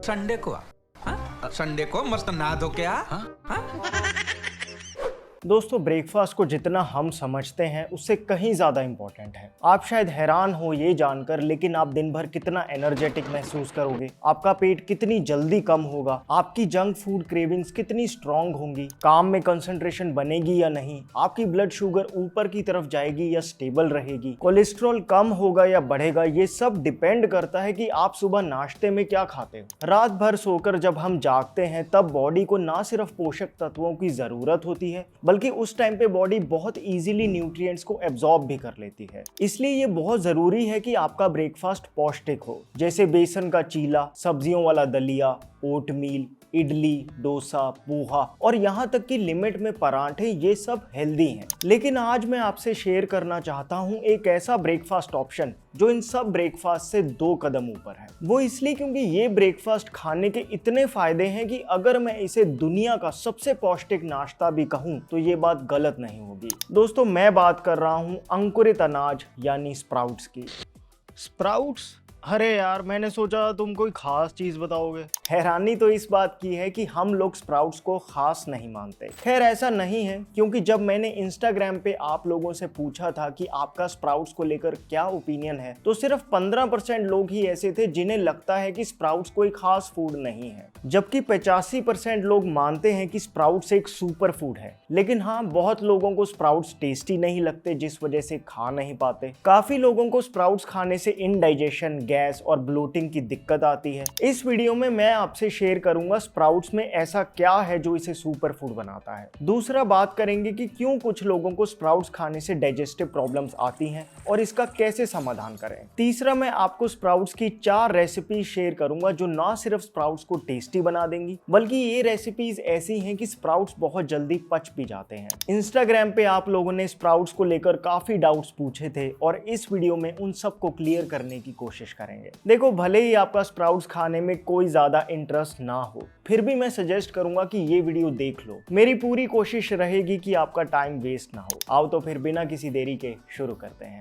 Sunday को Sunday को मस्त नहा धो के आ। दोस्तों, ब्रेकफास्ट को जितना हम समझते हैं उससे कहीं ज़्यादा इम्पोर्टेंट है। आप शायद हैरान हो ये जानकर, लेकिन आप दिन भर कितना एनर्जेटिक महसूस करोगे, आपका पेट कितनी जल्दी कम होगा, आपकी जंक फूड क्रेविंग्स कितनी स्ट्रांग होंगी, काम में कंसंट्रेशन बनेगी या नहीं, आपकी ब्लड शुगर ऊपर की तरफ जाएगी या स्टेबल रहेगी, कोलेस्ट्रॉल कम होगा या बढ़ेगा, ये सब डिपेंड करता है कि आप सुबह नाश्ते में क्या खाते हो। रात भर सोकर जब हम जागते हैं तब बॉडी को ना सिर्फ पोषक तत्वों की ज़रूरत होती है, बल्कि उस टाइम पे बॉडी बहुत इजीली न्यूट्रिएंट्स को एब्जॉर्ब भी कर लेती है। इसलिए ये बहुत जरूरी है कि आपका ब्रेकफास्ट पौष्टिक हो, जैसे बेसन का चीला, सब्जियों वाला दलिया, ओटमील, इडली, डोसा, पोहा और यहाँ तक कि लिमिट में परांठे, ये सब हेल्दी हैं। लेकिन आज मैं आपसे शेयर करना चाहता हूँ एक ऐसा ब्रेकफास्ट ऑप्शन जो इन सब ब्रेकफास्ट से 2 कदम ऊपर है। वो इसलिए क्योंकि ये ब्रेकफास्ट खाने के इतने फायदे हैं कि अगर मैं इसे दुनिया का सबसे पौष्टिक नाश्ता भी कहूँ तो ये बात गलत नहीं होगी। दोस्तों, मैं बात कर रहा हूँ अंकुरित अनाज यानी स्प्राउट्स की। स्प्राउट्स? अरे यार, मैंने सोचा तुम कोई खास चीज बताओगे। हैरानी तो इस बात की है कि हम लोग स्प्राउट्स को खास नहीं मानते। खैर, ऐसा नहीं है, क्योंकि जब मैंने इंस्टाग्राम पे आप लोगों से पूछा था कि आपका स्प्राउट्स को लेकर क्या ओपिनियन है, तो सिर्फ 15% लोग ही ऐसे थे जिन्हें लगता है कि स्प्राउट्स कोई खास फूड नहीं है, जबकि 85% लोग मानते हैं कि स्प्राउट्स एक सुपर फूड है। लेकिन हाँ, बहुत लोगों को स्प्राउट्स टेस्टी नहीं लगते, जिस वजह से खा नहीं पाते। काफी लोगों को स्प्राउट्स खाने से इनडाइजेशन, गैस और ब्लोटिंग की दिक्कत आती है। इस वीडियो में मैं आपसे शेयर करूंगा स्प्राउट्स में ऐसा क्या है जो इसे सुपर फूड बनाता है। दूसरा, बात करेंगे कि क्यों कुछ लोगों को स्प्राउट्स खाने से डाइजेस्टिव प्रॉब्लम्स आती हैं और इसका कैसे समाधान करें। तीसरा, मैं आपको स्प्राउट्स की 4 रेसिपी शेयर करूंगा जो ना सिर्फ स्प्राउट्स को टेस्टी बना देंगी, बल्कि ये रेसिपीज ऐसी हैं कि स्प्राउट्स बहुत जल्दी पच भी जाते हैं। इंस्टाग्राम पे आप लोगों ने स्प्राउट्स को लेकर काफी डाउट्स पूछे थे और इस वीडियो में उन सबको क्लियर करने की कोशिश करेंगे। देखो, भले ही आपका स्प्राउट्स खाने में कोई ज्यादा इंटरेस्ट ना हो, फिर भी मैं सजेस्ट करूंगा कि ये वीडियो देख लो। मेरी पूरी कोशिश रहेगी कि आपका टाइम वेस्ट ना हो। आओ तो फिर बिना किसी देरी के शुरू करते हैं।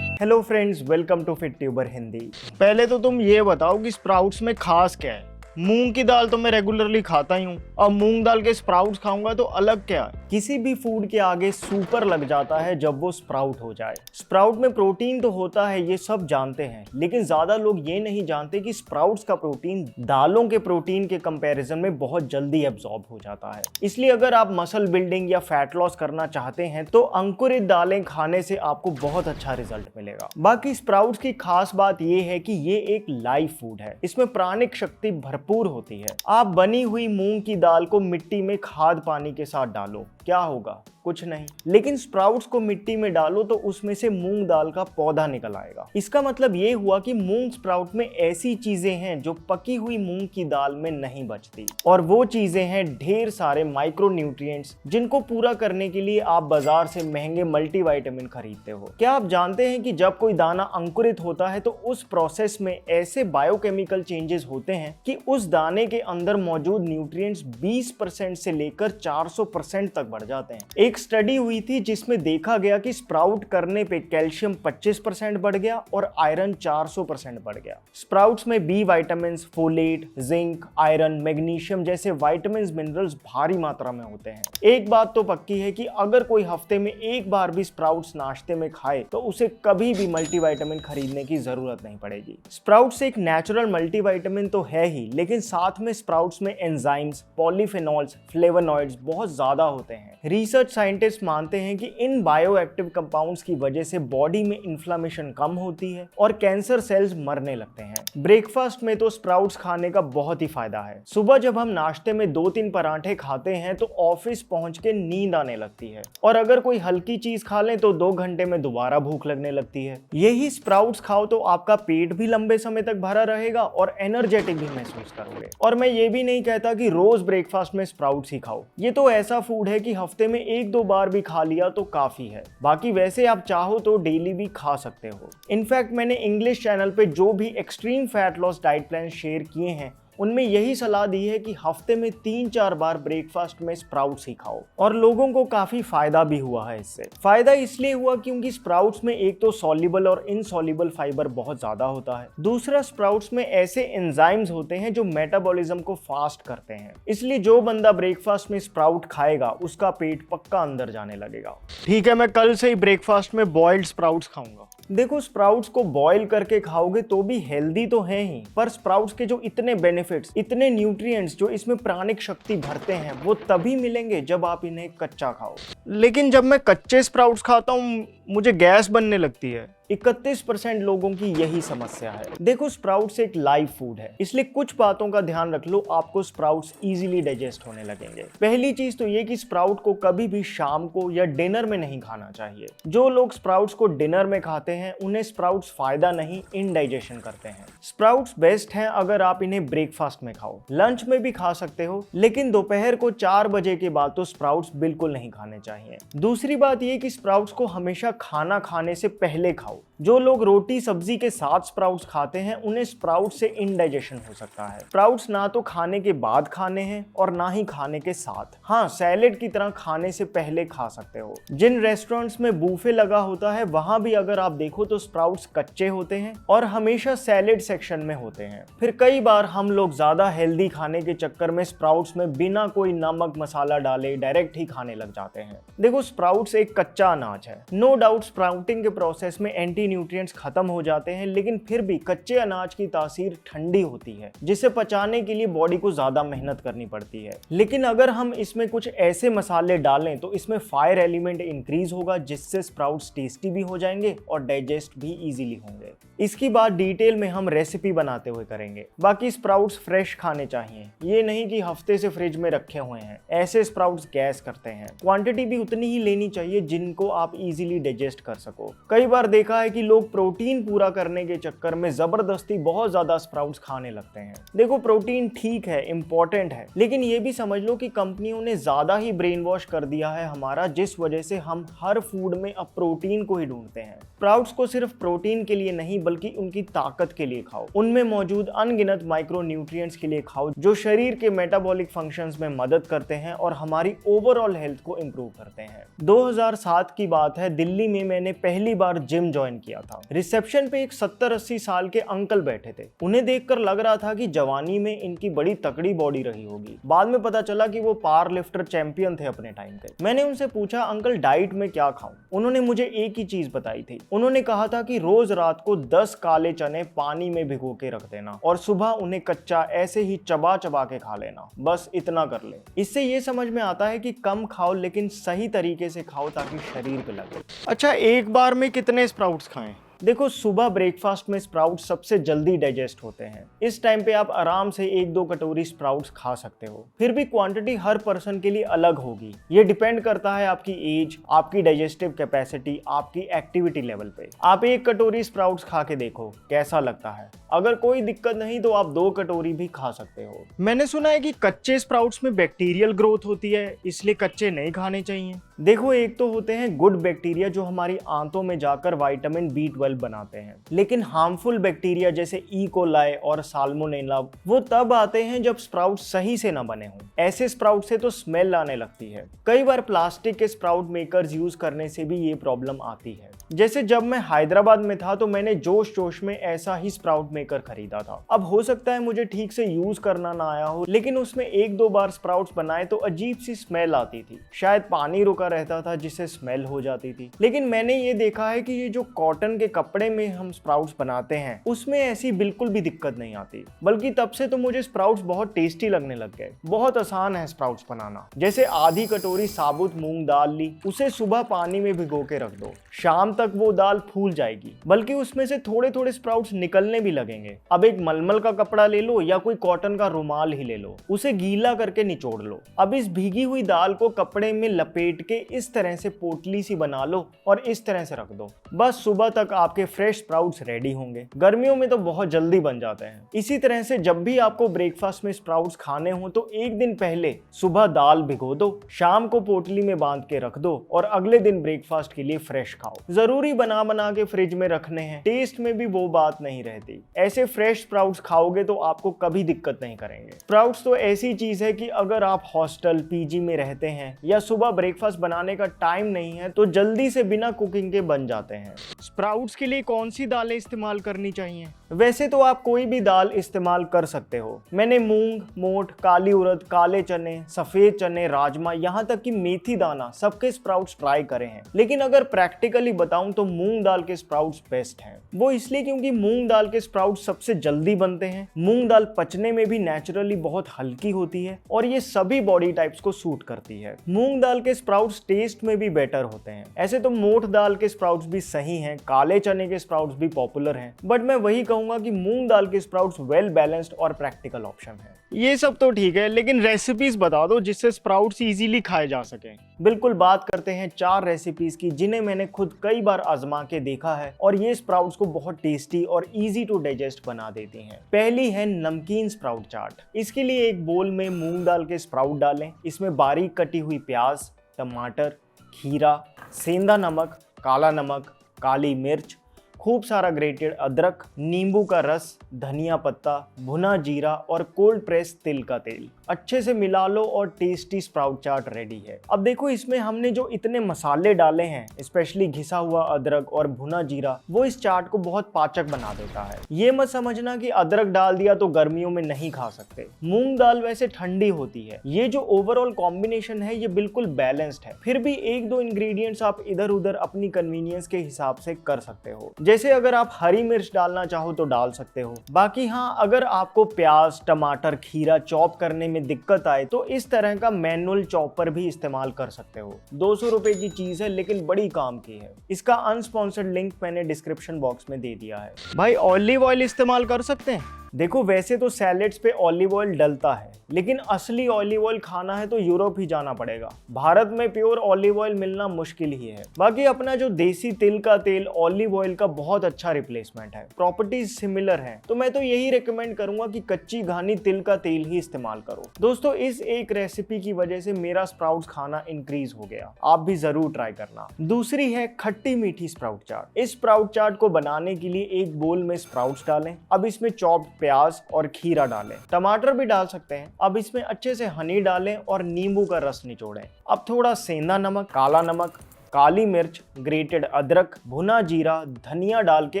Hello friends, welcome to Fit Tuber Hindi. पहले तो तुम ये बताओ कि स्प्राउट्स में खास क्या है। मूंग की दाल तो मैं रेगुलरली खाता ही हूँ, और मूंग दाल के स्प्राउट्स खाऊंगा तो अलग क्या है। किसी भी फूड के आगे सुपर लग जाता है जब वो स्प्राउट हो जाए। स्प्राउट में प्रोटीन तो होता है, ये सब जानते हैं, लेकिन ज्यादा लोग ये नहीं जानते कि स्प्राउट्स का प्रोटीन दालों के प्रोटीन के कंपैरिजन में बहुत जल्दी एब्जॉर्ब हो जाता है। इसलिए अगर आप मसल बिल्डिंग या फैट लॉस करना चाहते हैं तो अंकुरित दालें खाने से आपको बहुत अच्छा रिजल्ट मिलेगा। बाकी स्प्राउट्स की खास बात ये है कि ये एक लाइव फूड है, इसमें प्राणिक शक्ति भरपूर होती है। आप बनी हुई मूंग की दाल को मिट्टी में खाद पानी के साथ डालो, क्या होगा? कुछ नहीं। लेकिन स्प्राउट्स को मिट्टी में डालो तो उसमें से मूंग दाल का पौधा निकल आएगा। इसका मतलब ये हुआ कि मूंग स्प्राउट में ऐसी चीजें हैं जो पकी हुई मूंग की दाल में नहीं बचती, और वो चीजें हैं ढेर सारे माइक्रो न्यूट्रिएंट्स, जिनको पूरा करने के लिए आप बाजार से महंगे मल्टीविटामिन खरीदते हो। क्या आप जानते हैं कि जब कोई दाना अंकुरित होता है तो उस प्रोसेस में ऐसे बायोकेमिकल चेंजेस होते हैं कि उस दाने के अंदर मौजूद न्यूट्रिएंट्स 20% से लेकर 400% तक बढ़ जाते हैं। एक स्टडी हुई थी जिसमें देखा गया कि स्प्राउट करने पे कैल्शियम 25% बढ़ गया और आयरन 400% बढ़ गया। स्प्राउट्स में B vitamins, folate, zinc, iron, magnesium जैसे विटामिन्स, मिनरल्स भारी मात्रा में होते हैं। एक बात तो पक्की है कि अगर कोई हफ्ते में एक बार भी स्प्राउट्स नाश्ते में खाए तो उसे कभी भी मल्टीविटामिन खरीदने की जरूरत नहीं पड़ेगी। स्प्राउट्स एक नेचुरल मल्टीविटामिन तो है ही, लेकिन साथ में स्प्राउट्स में एंजाइम्स, पॉलीफेनॉल्स, फ्लेवोनॉइड्स बहुत ज्यादा होते हैं। रिसर्च साइंटिस्ट मानते हैं कि इन बायोएक्टिव कंपाउंड्स की वजह से बॉडी में इन्फ्लेमेशन कम होती है और कैंसर सेल्स मरने लगते हैं। ब्रेकफास्ट में तो स्प्राउट्स खाने का बहुत ही फायदा है। सुबह जब हम नाश्ते में 2-3 पराठे खाते हैं तो ऑफिस पहुंच के नींद आने लगती है, और अगर कोई हल्की चीज खा लें तो 2 घंटे में दोबारा भूख लगने लगती है। यही स्प्राउट्स खाओ तो आपका पेट भी लंबे समय तक भरा रहेगा और एनर्जेटिक भी महसूस करोगे। और मैं ये भी नहीं कहता कि रोज ब्रेकफास्ट में स्प्राउट्स ही खाओ। ये तो ऐसा फूड है कि हफ्ते में 1-2 बार भी खा लिया तो काफी है। बाकी वैसे आप चाहो तो डेली भी खा सकते हो। इनफैक्ट मैंने इंग्लिश चैनल पे जो भी extreme fat loss diet plan share किए हैं उनमें यही सलाह दी है कि हफ्ते में 3-4 बार ब्रेकफास्ट में स्प्राउट्स ही खाओ, और लोगों को काफी फायदा भी हुआ है इससे। फायदा इसलिए हुआ क्योंकि स्प्राउट्स में एक तो सॉल्युबल और इनसॉल्युबल फाइबर बहुत ज्यादा होता है, दूसरा स्प्राउट्स में ऐसे एंजाइम्स होते हैं जो मेटाबॉलिज्म को फास्ट करते हैं, इसलिए जो बंदा ब्रेकफास्ट में स्प्राउट खाएगा उसका पेट पक्का अंदर जाने लगेगा। ठीक है, मैं कल से ही ब्रेकफास्ट में बॉइल्ड स्प्राउट्स खाऊंगा। देखो, स्प्राउट्स को बॉईल करके खाओगे तो भी हेल्दी तो है ही, पर स्प्राउट्स के जो इतने बेनिफिट्स, इतने न्यूट्रिएंट्स जो इसमें प्राणिक शक्ति भरते हैं, वो तभी मिलेंगे जब आप इन्हें कच्चा खाओ। लेकिन जब मैं कच्चे स्प्राउट्स खाता हूँ मुझे गैस बनने लगती है। 31% लोगों की यही समस्या है। देखो, स्प्राउट्स एक लाइव फूड है, इसलिए कुछ बातों का ध्यान रख लो, आपको स्प्राउट्स इजीली डाइजेस्ट होने लगेंगे। पहली चीज तो ये कि स्प्राउट को कभी भी शाम को या डिनर में नहीं खाना चाहिए। जो लोग स्प्राउट्स को डिनर में खाते हैं उन्हें स्प्राउट्स फायदा नहीं, इनडाइजेशन करते हैं। स्प्राउट्स बेस्ट हैं अगर आप इन्हें ब्रेकफास्ट में खाओ, लंच में भी खा सकते हो, लेकिन दोपहर को 4 बजे के बाद तो स्प्राउट्स बिल्कुल नहीं खाने चाहिए। दूसरी बात ये कि स्प्राउट्स को हमेशा खाना खाने से पहले खाओ। जो लोग रोटी सब्जी के साथ स्प्राउट्स खाते हैं उन्हें स्प्राउट से इनडाइजेशन हो सकता है। स्प्राउट्स ना तो खाने के बाद खाने हैं और ना ही खाने के साथ। हाँ, सैलेड की तरह खाने से पहले खा सकते हो। जिन रेस्टोरेंट्स में बूफे लगा होता है वहां भी अगर आप देखो तो स्प्राउट्स कच्चे होते हैं और हमेशा सैलेड सेक्शन में होते हैं। फिर कई बार हम लोग ज्यादा हेल्दी खाने के चक्कर में स्प्राउट्स में बिना कोई नमक मसाला डाले डायरेक्ट ही खाने लग जाते हैं। देखो, स्प्राउट्स एक कच्चा अनाज है। नो डाउट स्प्राउटिंग के प्रोसेस में एंटी न्यूट्रिएंट्स खत्म हो जाते हैं, लेकिन फिर भी कच्चे अनाज की तासीर ठंडी होती है, जिसे पचाने के लिए बॉडी को ज्यादा मेहनत करनी पड़ती है। लेकिन अगर हम इसमें कुछ ऐसे मसाले डालें तो इसमें फायर एलिमेंट इंक्रीज होगा, जिससे स्प्राउट्स टेस्टी भी हो जाएंगे और डाइजेस्ट भी इजीली होंगे। इसकी बात डिटेल में हम रेसिपी बनाते हुए करेंगे। बाकी स्प्राउट्स फ्रेश खाने चाहिए, ये नहीं कि हफ्ते से फ्रिज में रखे हुए हैं, ऐसे स्प्राउट्स गैस करते हैं। क्वांटिटी भी उतनी ही लेनी चाहिए जिनको आप इजीली डाइजेस्ट कर सको। कई बार देखा है कि लोग प्रोटीन पूरा करने के चक्कर में जबरदस्ती बहुत ज्यादा स्प्राउट्स खाने लगते हैं। देखो, प्रोटीन ठीक है, इंपॉर्टेंट है, लेकिन ये भी समझ लो कि कंपनियों ने ज्यादा ही ब्रेन वॉश कर दिया है हमारा, जिस वजह से हम हर फूड में अब प्रोटीन को ही ढूंढते हैं। स्प्राउट्स को सिर्फ प्रोटीन के लिए नहीं बल्कि उनकी ताकत के लिए खाओ। उनमें मौजूद अनगिनत माइक्रो न्यूट्रिएंट्स के लिए खाओ जो शरीर के मेटाबॉलिक फंक्शंस में मदद करते हैं और हमारी ओवरऑल हेल्थ को इंप्रूव करते हैं। 2007 की बात है, दिल्ली में मैंने पहली बार जिम ज्वाइन किया था। रिसेप्शन पे एक 70-80 साल के अंकल बैठे थे। उन्हें देखकर लग रहा था कि जवानी में इनकी बड़ी तकड़ी बॉडी रही होगी। बाद में पता चला कि वो पावर लिफ्टर चैंपियन थे अपने टाइम पे। मैंने उनसे पूछा, अंकल डाइट में क्या खाऊं? उन्होंने मुझे एक ही चीज बताई थी। उन्होंने कहा था कि रोज रात को 10 काले चने पानी में भिगो के रख देना और सुबह उन्हें कच्चा ऐसे ही चबा चबा के खा लेना। बस इतना कर ले। इससे ये समझ में आता है कि कम खाओ लेकिन सही तरीके से खाओ ताकि शरीर पे लगे। अच्छा, एक बार में कितने स्प्राउट्स खाएं? देखो, सुबह ब्रेकफास्ट में स्प्राउट्स सबसे जल्दी डाइजेस्ट होते हैं। इस टाइम पे आप आराम से 1-2 कटोरी स्प्राउट्स खा सकते हो। फिर भी क्वांटिटी हर पर्सन के लिए अलग होगी। ये डिपेंड करता है आपकी एज, आपकी डाइजेस्टिव कैपेसिटी, आपकी एक्टिविटी लेवल पे। आप 1 कटोरी स्प्राउट्स खा के देखो कैसा लगता है। अगर कोई दिक्कत नहीं तो आप 2 कटोरी भी खा सकते हो। मैंने सुना है कि कच्चे स्प्राउट्स में बैक्टीरियल ग्रोथ होती है, इसलिए कच्चे नहीं खाने चाहिए। देखो, एक तो होते हैं गुड बैक्टीरिया जो हमारी आंतों में जाकर विटामिन B12 बनाते हैं, लेकिन हार्मफुल बैक्टीरिया जैसे ई कोलाई और साल्मोनेला वो तब आते हैं जब स्प्राउट सही से ना बने हों। ऐसे स्प्राउट से तो स्मेल आने लगती है। कई बार प्लास्टिक के स्प्राउट मेकर्स यूज करने से भी ये प्रॉब्लम आती है। जैसे जब मैं हैदराबाद में था तो मैंने जोश जोश में ऐसा ही स्प्राउट मेकर खरीदा था। अब हो सकता है मुझे ठीक से यूज करना ना आया हो, लेकिन उसमें 1-2 बार स्प्राउट्स बनाए तो अजीब सी स्मेल आती थी। शायद पानी रुका रहता था जिससे स्मेल हो जाती थी। लेकिन मैंने ये देखा है कि ये जो कॉटन के कपड़े में हम स्प्राउट्स बनाते हैं उसमें ऐसी बिल्कुल भी दिक्कत नहीं आती। बल्कि तब से तो मुझे स्प्राउट्स बहुत टेस्टी लगने लग गए। बहुत आसान है स्प्राउट्स बनाना। जैसे आधी कटोरी साबुत मूंग दाल ली, उसे सुबह पानी में भिगो के रख दो। शाम तक वो दाल फूल जाएगी, बल्कि उसमें से थोड़े थोड़े स्प्राउट्स निकलने भी लगेंगे। अब एक मलमल का कपड़ा ले लो या कोई कॉटन का रुमाल ही ले लो, उसे गीला करके निचोड़ लो। अब इस भीगी हुई दाल को कपड़े में लपेट के इस तरह से पोटली सी बना लो और इस तरह से रख दो। बस सुबह तक आपके फ्रेश स्प्राउट्स रेडी होंगे। गर्मियों में तो बहुत जल्दी बन जाते हैं। इसी तरह से जब भी आपको ब्रेकफास्ट में स्प्राउट्स खाने हो तो एक दिन पहले सुबह दाल भिगो दो, शाम को पोटली में बांध के रख दो और अगले दिन ब्रेकफास्ट के लिए फ्रेश खाओ। जरूरी बना बना के फ्रिज में रखने हैं, टेस्ट में भी वो बात नहीं रहती। ऐसे फ्रेश स्प्राउट्स खाओगे तो आपको कभी दिक्कत नहीं करेंगे। स्प्राउट्स तो ऐसी चीज है कि अगर आप हॉस्टल पीजी में रहते हैं या सुबह ब्रेकफास्ट बनाने का टाइम नहीं है तो जल्दी से बिना कुकिंग के बन जाते हैं। स्प्राउट्स के लिए कौन सी दालें इस्तेमाल करनी चाहिए? वैसे तो आप कोई भी दाल इस्तेमाल कर सकते हो। मैंने मूंग, मोठ, काली उड़द, काले चने, सफेद चने, राजमा, यहाँ तक कि मेथी दाना सबके स्प्राउट्स ट्राई करे हैं। लेकिन अगर प्रैक्टिकली बताऊं तो मूंग दाल के स्प्राउट्स बेस्ट हैं। वो इसलिए क्योंकि मूंग दाल के स्प्राउट्स सबसे जल्दी बनते हैं। मूंग दाल पचने में भी नेचुरली बहुत हल्की होती है और ये सभी बॉडी टाइप्स को सूट करती है। मूंग दाल के स्प्राउट्स टेस्ट में भी बेटर होते हैं। ऐसे तो मोठ दाल के स्प्राउट्स भी सही हैं, काले चने के स्प्राउट्स भी पॉपुलर हैं, बट मैं वही कहूंगा कि मूंग दाल के स्प्राउट्स वेल बैलेंस्ड और प्रैक्टिकल ऑप्शन है। ये सब तो ठीक है, लेकिन रेसिपीज बता दो जिससे स्प्राउट्स इजीली खाए जा सकें। बिल्कुल, बात करते हैं 4 रेसिपीज की जिन्हें मैंने खुद कई बार आजमा के देखा है और ये स्प्राउट्स को बहुत टेस्टी और इजी टू डाइजेस्ट बना देती हैं। पहली है नमकीन स्प्राउट चाट। इसके लिए एक बोल में मूंग दाल के स्प्राउट डालें। इसमें बारीक कटी हुई प्याज, टमाटर, खीरा, सेंधा नमक, काला नमक, काली मिर्च, खूब सारा ग्रेटेड अदरक, नींबू का रस, धनिया पत्ता, भुना जीरा और कोल्ड प्रेस तिल का तेल अच्छे से मिला लो और टेस्टी स्प्राउट चाट रेडी है। अब देखो, इसमें हमने जो इतने मसाले डाले हैं, स्पेशली घिसा हुआ अदरक और भुना जीरा, वो इस चाट को बहुत पाचक बना देता है। ये मत समझना कि अदरक डाल दिया तो गर्मियों में नहीं खा सकते। मूंग दाल वैसे ठंडी होती है। ये जो ओवरऑल कॉम्बिनेशन है ये बिल्कुल बैलेंस्ड है। फिर भी 1-2 इंग्रेडिएंट्स आप इधर उधर अपनी कन्वीनियंस के हिसाब से कर सकते हो। जैसे अगर आप हरी मिर्च डालना चाहो तो डाल सकते हो। बाकी हाँ, अगर आपको प्याज, टमाटर, खीरा चॉप करने में दिक्कत आए तो इस तरह का मैनुअल चॉपर भी इस्तेमाल कर सकते हो। 200 रुपए की चीज है लेकिन बड़ी काम की है। इसका अनस्पॉन्सर्ड लिंक मैंने डिस्क्रिप्शन बॉक्स में दे दिया है। भाई, ऑलिव ऑयल इस्तेमाल कर सकते हैं? देखो, वैसे तो सैलेड्स पे ऑलिव ऑयल डलता है, लेकिन असली ऑलिव ऑयल खाना है तो यूरोप ही जाना पड़ेगा। भारत में प्योर ऑलिव ऑयल मिलना मुश्किल ही है। बाकी अपना जो देसी तिल का तेल ऑलिव ऑयल का बहुत अच्छा रिप्लेसमेंट है। प्रॉपर्टीज सिमिलर हैं, तो मैं तो यही रिकमेंड करूंगा कि कच्ची घानी तिल का तेल ही इस्तेमाल करो। दोस्तों, इस एक रेसिपी की वजह से मेरा स्प्राउट्स खाना इंक्रीज हो गया। आप भी जरूर ट्राई करना। दूसरी है खट्टी मीठी स्प्राउट चाट। इस स्प्राउट चाट को बनाने के लिए एक बोल में स्प्राउट्स डालें। अब इसमें चॉप्ड प्याज और खीरा डालें, टमाटर भी डाल सकते हैं। अब इसमें अच्छे से हनी डालें और नींबू का रस निचोड़ें। अब थोड़ा सेंधा नमक, काला नमक, काली मिर्च, ग्रेटेड अदरक, भुना जीरा, धनिया डाल के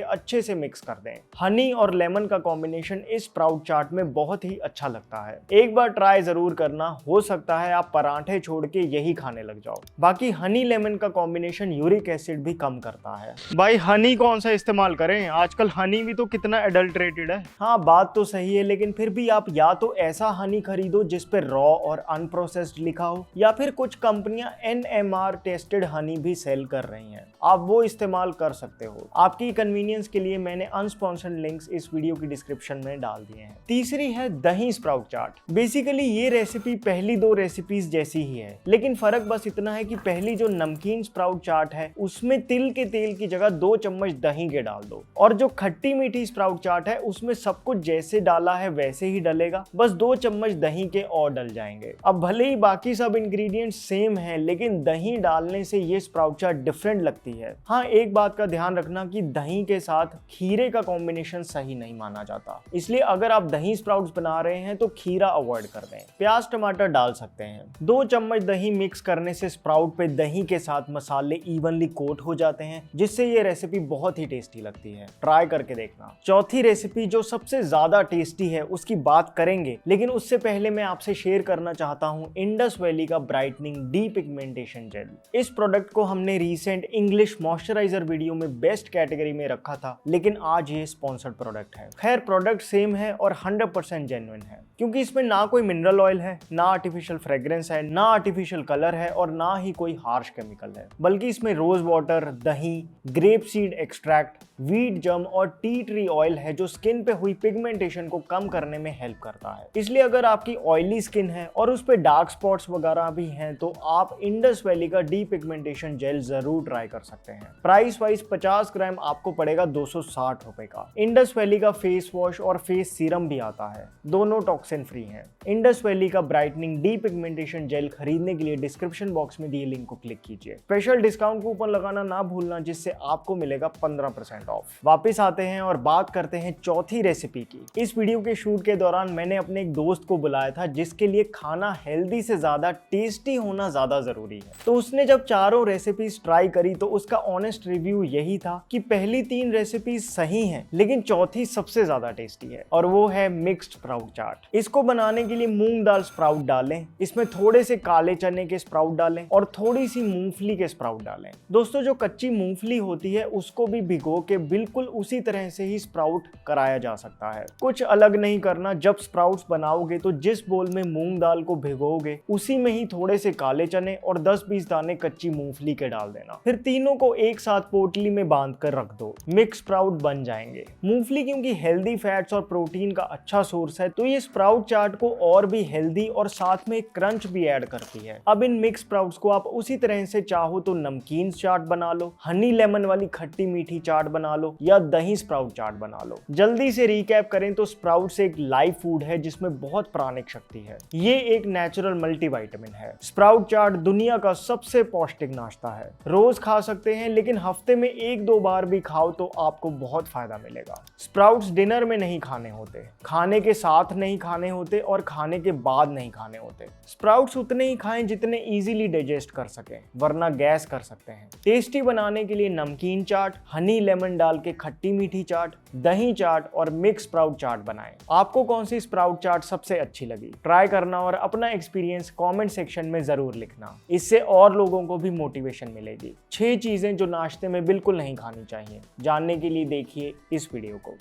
अच्छे से मिक्स कर दें। हनी और लेमन का कॉम्बिनेशन इस स्प्राउट चाट में बहुत ही अच्छा लगता है। एक बार ट्राई जरूर करना, हो सकता है आप पराठे छोड़ के यही खाने लग जाओ। बाकी हनी लेमन का कॉम्बिनेशन यूरिक एसिड भी कम करता है। भाई, हनी कौन सा इस्तेमाल करें? आजकल हनी भी तो कितना एडल्ट्रेटेड है। हाँ, बात तो सही है, लेकिन फिर भी आप या तो ऐसा हनी खरीदो जिस पे रॉ और अनप्रोसेस्ड लिखा हो, या फिर कुछ कंपनियां NMR टेस्टेड हनी भी सेल कर रही हैं। आप वो इस्तेमाल कर सकते हो। आपकी कन्वीनियंस के लिए मैंने अनस्पॉन्सर्ड लिंक्स इस वीडियो की डिस्क्रिप्शन में डाल दिए हैं। तीसरी है दही स्प्राउट चाट। बेसिकली ये रेसिपी पहली 2 रेसिपीज जैसी ही है, लेकिन फर्क बस इतना है कि पहली जो नमकीन स्प्राउट चाट है उसमें तिल के तेल की जगह 2 चम्मच दही के डाल दो, और जो खट्टी मीठी स्प्राउट चाट है उसमें सब कुछ जैसे डाला है वैसे ही डलेगा, बस 2 चम्मच दही के और डल जाएंगे। अब भले ही बाकी सब इंग्रेडिएंट्स सेम है, लेकिन दही डालने से ये स्प्राउट चाट डिफरेंट लगती है। हाँ, एक बात का ध्यान रखना कि दही के साथ खीरे का कॉम्बिनेशन सही नहीं माना जाता, इसलिए अगर आप दही स्प्राउट्स बना रहे हैं तो खीरा अवॉइड कर दें। प्याज टमाटर डाल सकते हैं। 2 चम्मच दही मिक्स करने से स्प्राउट पे दही के साथ मसाले इवनली कोट हो जाते हैं, जिससे ये रेसिपी बहुत ही टेस्टी लगती है। ट्राई करके देखना। चौथी रेसिपी जो सबसे ज्यादा टेस्टी है उसकी बात करेंगे, लेकिन उससे पहले मैं आपसे शेयर करना चाहता हूँ इंडस वैली का ब्राइटनिंग डी पिगमेंटेशन जेल। इस प्रोडक्ट को हमने रीसेंट इंग्लिश मॉइस्चराइजर वीडियो में बेस्ट कैटेगरी में रखा था, लेकिन आज ये स्पॉन्सर्ड प्रोडक्ट है। खैर, प्रोडक्ट सेम है और 100% जेन्युइन है, क्योंकि इसमें ना कोई मिनरल ऑयल है, ना आर्टिफिशियल फ्रेग्रेंस है, ना आर्टिफिशियल कलर है और ना ही कोई हार्श केमिकल है, बल्कि इसमें रोज वाटर, दही, ग्रेप सीड एक्सट्रैक्ट, वीट जम और टी ट्री ऑयल है जो स्किन पे हुई पिगमेंटेशन को कम करने में हेल्प करता है। इसलिए अगर आपकी ऑयली स्किन है और उस पे डार्क स्पॉट्स वगैरह भी हैं तो आप इंडस वैली का डी पिगमेंटेशन पिगमेंटेशन जेल जरूर ट्राई कर सकते हैं। प्राइस वाइज 50 ग्राम आपको पड़ेगा 260 रुपए का। इंडस वैली का फेस वॉश और फेस सीरम भी आता है, दोनों टॉक्सिन फ्री हैं। इंडस वैली का ब्राइटनिंग डी पिगमेंटेशन जेल खरीदने के लिए डिस्क्रिप्शन बॉक्स में दिए लिंक को क्लिक कीजिए। स्पेशल डिस्काउंट कूपन लगाना ना भूलना, जिससे आपको मिलेगा 15% ऑफ। वापस आते हैं और बात करते हैं चौथी रेसिपी की। इस वीडियो के शूट के दौरान मैंने अपने एक दोस्त को बुलाया था जिसके लिए खाना हेल्दी से ज्यादा टेस्टी होना ज्यादा जरूरी है। तो उसने जब चारों रेसिपीज ट्राई करी तो उसका ऑनेस्ट रिव्यू यही था कि पहली 3 रेसिपीज सही हैं, लेकिन चौथी सबसे ज्यादा टेस्टी है, और वो है मिक्स्ड स्प्राउट चाट। इसको बनाने के लिए मूंग दाल स्प्राउट डालें, इसमें थोड़े से काले चने के स्प्राउट डालें और थोड़ी सी मूंगफली के स्प्राउट डालें। दोस्तों, जो कच्ची मूंगफली होती है उसको भी भिगो के बिल्कुल उसी तरह से ही स्प्राउट कराया जा सकता है। कुछ अलग नहीं करना। जब स्प्राउट्स बनाओगे तो जिस बोल में मूंग दाल को भिगोगे उसी में ही थोड़े से काले चने और 10-20 दाने कच्ची मूंगफली के डाल देना। फिर तीनों को एक साथ पोटली में बांध कर रख दो। मिक्स स्प्राउट बन जाएंगे। मूंगफली क्योंकि हेल्दी फैट्स और प्रोटीन का अच्छा सोर्स है, तो ये स्प्राउट चाट को और भी हेल्दी और साथ में क्रंच भी ऐड करती है। अब इन मिक्स स्प्राउट्स को आप उसी तरह से चाहो तो नमकीन चाट बना लो, हनी लेमन वाली खट्टी मीठी चाट बना लो, या दही स्प्राउट चाट बना लो। जल्दी से रिकैप करें तो स्प्राउट्स एक लाइव फूड है जिसमें बहुत प्राणिक शक्ति है। ये एक नेचुरल मल्टीविटामिन है। स्प्राउट चाट दुनिया का सबसे पौष्टिक नाश्ता है। रोज खा सकते हैं, लेकिन हफ्ते में 1-2 बार भी खाओ तो आपको बहुत फायदा मिलेगा। स्प्राउट्स डिनर में नहीं खाने होते, खाने के साथ नहीं खाने होते और खाने के बाद नहीं खाने होते। स्प्राउट्स उतने ही खाएं जितने इजीली डाइजेस्ट कर सकें, वरना गैस कर सकते हैं। टेस्टी बनाने के लिए नमकीन चाट, हनी लेमन डाल के खट्टी मीठी चाट, दही चाट और मिक्स स्प्राउट चाट बनाएं। आपको कौन सी स्प्राउट चाट सबसे अच्छी लगी? ट्राई करना और अपना एक्सपीरियंस कमेंट सेक्शन में जरूर लिखना। इससे और लोगों को भी मोटिवेशन मिलेगी। 6 चीजें जो नाश्ते में बिल्कुल नहीं खानी चाहिए, जानने के लिए देखिए इस वीडियो को।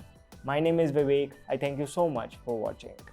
My name is Vivek. I thank you so much for watching.